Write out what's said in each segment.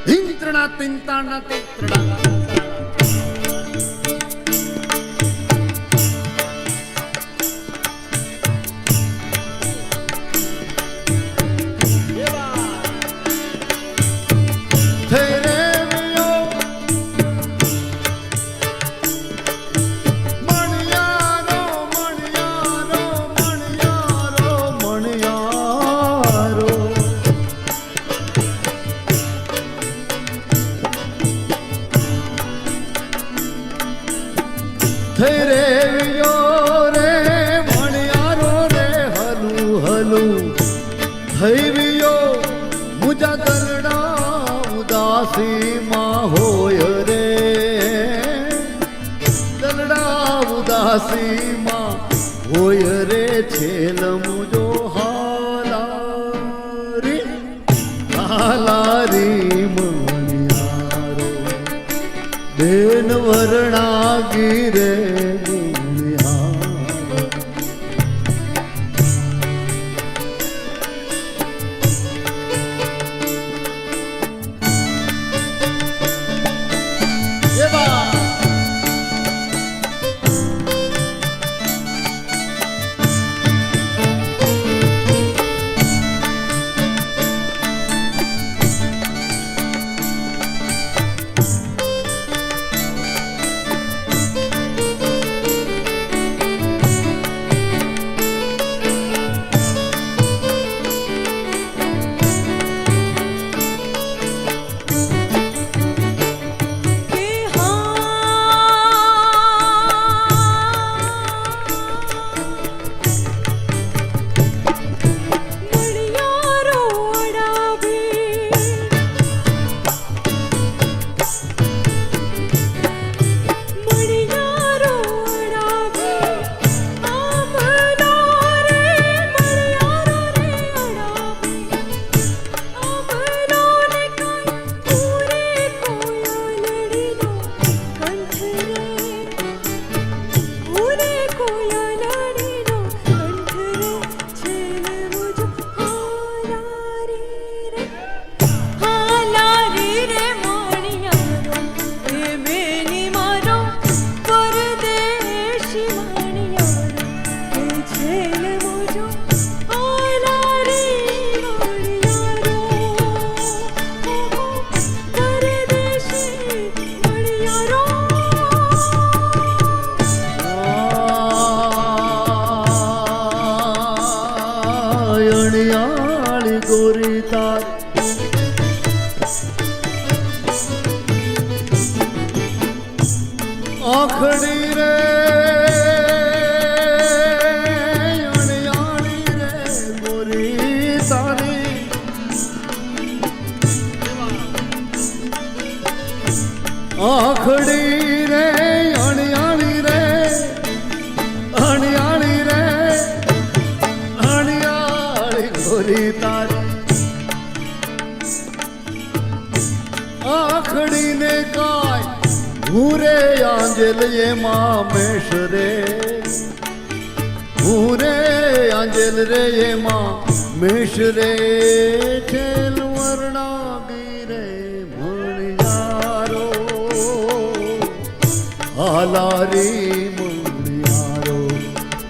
હિંત્રણા તિંતાણા તિંત્રણા હોય રે છેલ મુજો હાલારી મણિયારો બેન વરણાગી રે આખડી રે અણિયાળી રે ગોરી તારી આખડી રે અણિયાળી રે અણિયાળી રે અણિયાળી ગોરી તારી આખડીને કાય ભૂરે આંજલ એમાં મેષ રે ભૂરે આંજલ રે એમાં મેષ રે છેલ વર્ણાગી રે મણિયારો હાલારી મણિયારો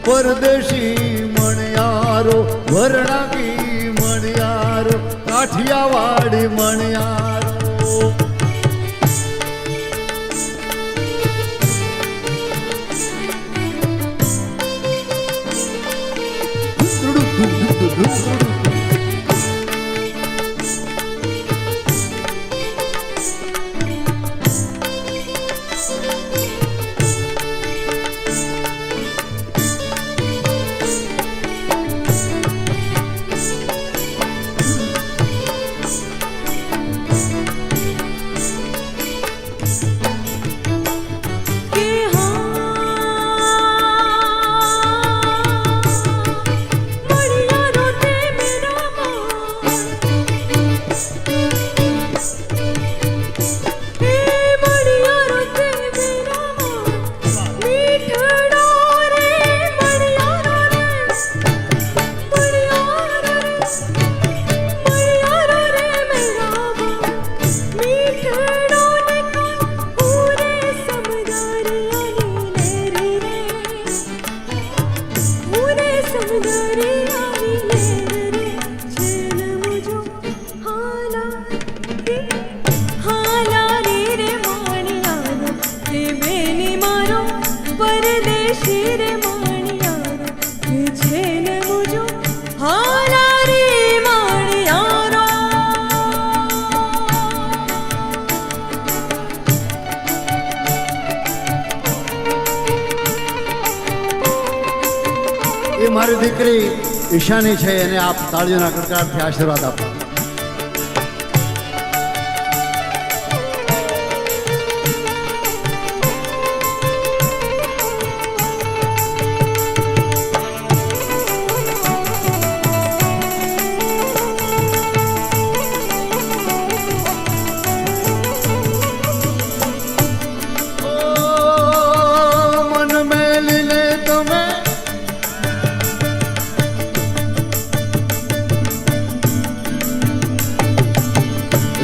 પરદેશી મણિયારો વર્ણાગી મણિયારો કાઠિયાવાડી મણિયારો परदेशी रे मणियारो के छेन मुझो हाला रे मणियारो એ મારી દીકરી ઈશાની છે એને આપ તાળીઓના કડકડાટથી આશીર્વાદ આપો.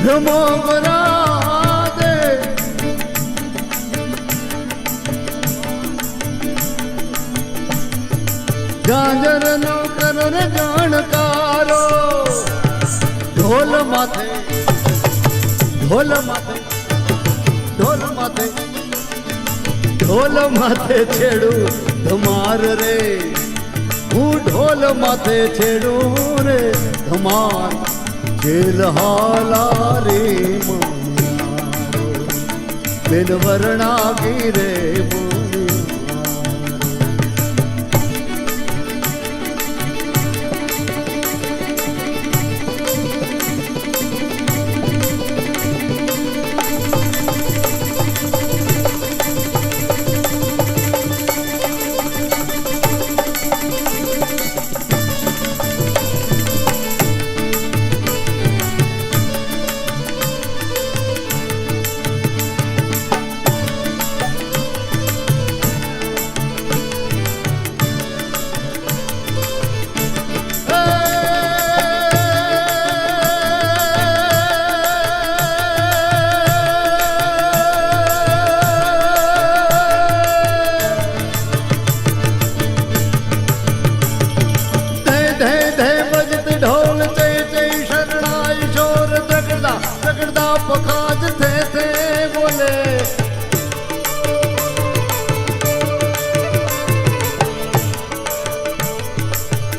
રમો વરાદે ઝાંઝર નો કરો ને જાણકારો ઢોલ માથે ઢોલ માથે ઢોલ માથે ઢોલ માથે છેડું ધમાર રે હું ઢોલ માથે છેડું રે ધમાર જેલ હાલા રે મણિયારો બેન વર્ણાગી રે पखाज थे बोले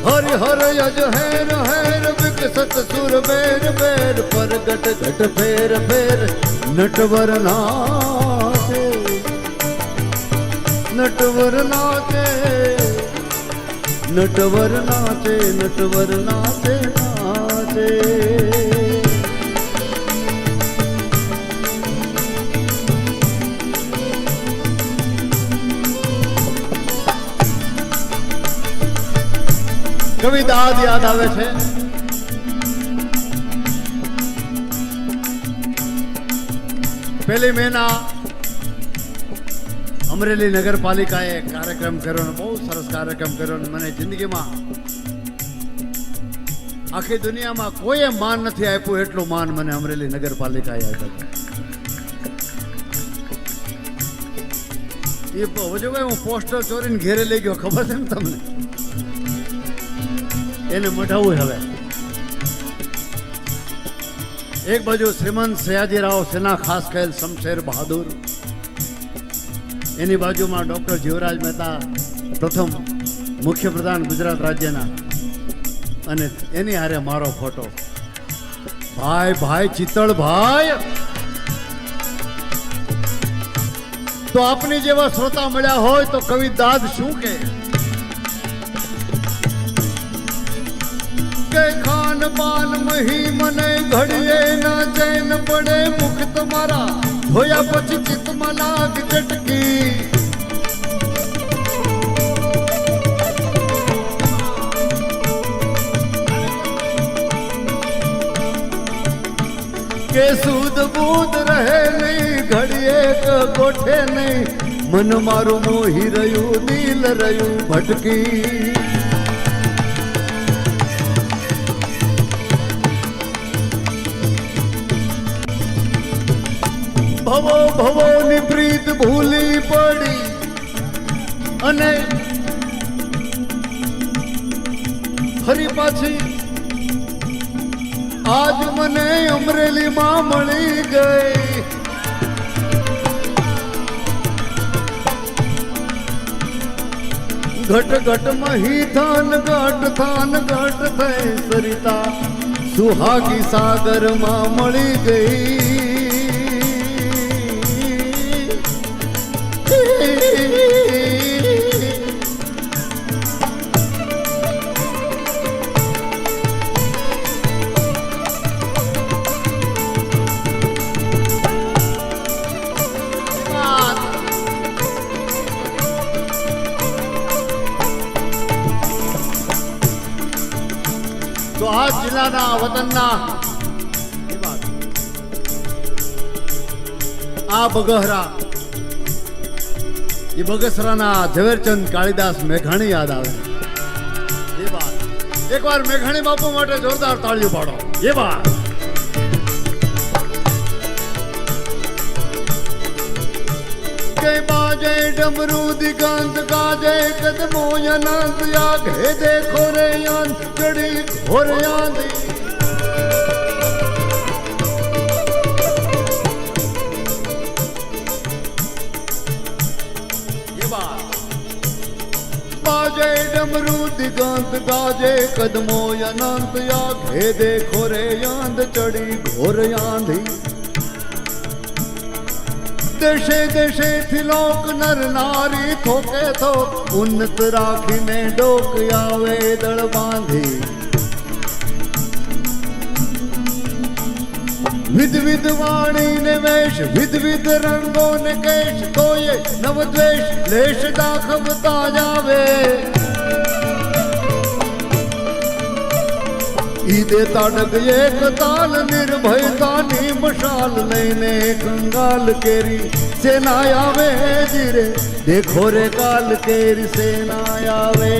हरि हर यज हैर हैर विकसत सुर बेर बेर पर गट गट फेर फेर नटवर नाचे नटवर नाचे नटवर नाचे नटवर नाचे नाचे કવિ દાદ યાદ આવે છે. પહેલી મેના અમરેલી નગરપાલિકાએ કાર્યક્રમ કર્યો ને બહુ સરસ કાર્યક્રમ કર્યો ને મને જિંદગીમાં આખી દુનિયામાં કોઈએ માન નથી આપ્યું એટલું માન મને અમરેલી નગરપાલિકાએ આપ્યું. એ હજુ હું પોસ્ટર ચોરીને ઘેરે લઈ ગયો ખબર છે ને તમને એને મઢાવું હવે. એક બાજુ શ્રીમંત સયાજીરાવ સિન્હા ખાસ કહેલ શમશેર બહાદુર એની બાજુમાં ડોક્ટર જીવરાજ મહેતા પ્રથમ મુખ્યપ્રધાન ગુજરાત રાજ્યના અને એની હારે મારો ફોટો. ભાઈ ભાઈ ચિત્તળભાઈ તો આપની જેવા શ્રોતા મળ્યા હોય તો કવિ દાદ શું કે ખાન પાન મહી મને ઘડીએ ના ચૈન પડે મુખ તમારા હોયા પછી ચિત્તમાં લાગ ચટકી કે સૂદ બૂદ રહે નહીં ઘડીએ ગોઠે નહીં મન મારું મોહી રહ્યું દિલ રહ્યું ભટકી ભવો ભવો ની પ્રીત ભૂલી પડી અને ફરી પાછી આજ મને અમરેલી માં મળી ગઈ. ઘટ ઘટ મહી થાન ઘટ થાન ઘટ થઈ સરિતા સુહાગી સાગરમાં મળી ગઈ તો આ જિલ્લાના વતનના આ બગહરા એ બગસરાના ઝવેરચંદ કાળીદાસ મેઘાણી યાદ આવે એ વાત એકવાર મેઘાણી બાપુ માટે જોરદાર તાળીઓ પાડો એ વાત જય બાજે ડમરૂ દિગંત ગાજે કદમો અનંત યાગ હે દેખો રે યાન ચડી ઘોર યાંદી बाजे डमरू दिगंत गाजे कदमो अनंत याग हे देखो रे यांद चढ़ी घोर यांधी देशे देशे थी लोक नर नारी थोके थो उन्नत राखी ने डोक आवे दड़ बांधी विध विध वाणी ने वेश विध विध रंगो ने केश तो ये नव द्वेष लेश दाखवता जावे ईदे ताडक एक ताल निर्भयता नी मशाल लईने कंगाल केरी सेना आवे जीरे देखो रे काल केरी सेना आवे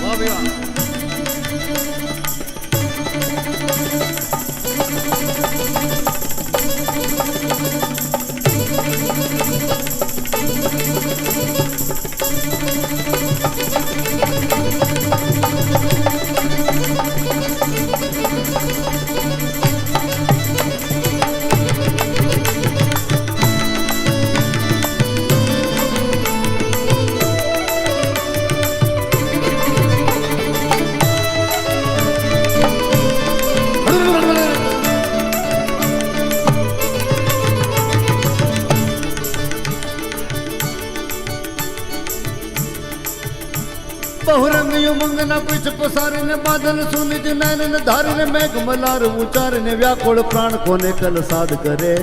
वाह वाह बहुरंग युमंग न पिछ पसारे ने बादल सुनिज नैन न धारी ने मेघ मलार उचार ने व्याकुल प्राण कोने कल साध करे